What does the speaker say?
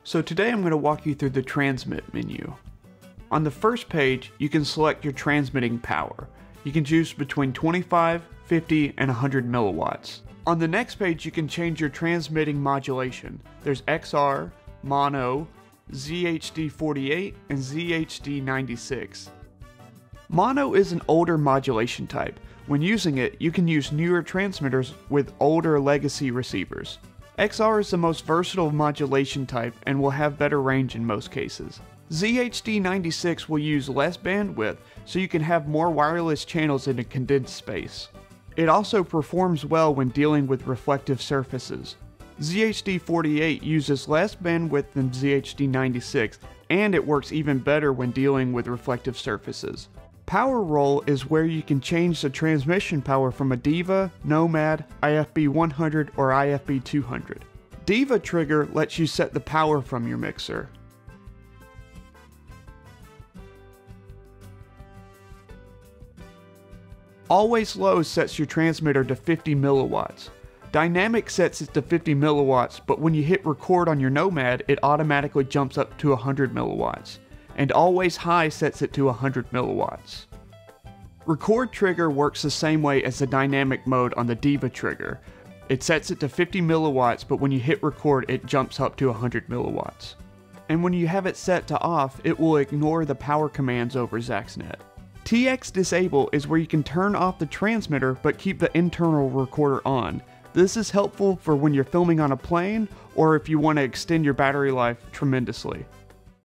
So today I'm going to walk you through the transmit menu. On the first page, you can select your transmitting power. You can choose between 25, 50, and 100 milliwatts. On the next page, you can change your transmitting modulation. There's XR, Mono, ZHD48, and ZHD96. Mono is an older modulation type. When using it, you can use newer transmitters with older legacy receivers. XR is the most versatile modulation type and will have better range in most cases. ZHD96 will use less bandwidth, so you can have more wireless channels in a condensed space. It also performs well when dealing with reflective surfaces. ZHD48 uses less bandwidth than ZHD96, and it works even better when dealing with reflective surfaces. Power roll is where you can change the transmission power from a Diva, Nomad, IFB 100, or IFB 200. Diva trigger lets you set the power from your mixer. Always low sets your transmitter to 50 milliwatts. Dynamic sets it to 50 milliwatts, but when you hit record on your Nomad, it automatically jumps up to 100 milliwatts. And always high sets it to 100 milliwatts. Record trigger works the same way as the dynamic mode on the Diva trigger. It sets it to 50 milliwatts, but when you hit record, it jumps up to 100 milliwatts. And when you have it set to off, it will ignore the power commands over Zaxnet. TX disable is where you can turn off the transmitter but keep the internal recorder on. This is helpful for when you're filming on a plane or if you want to extend your battery life tremendously.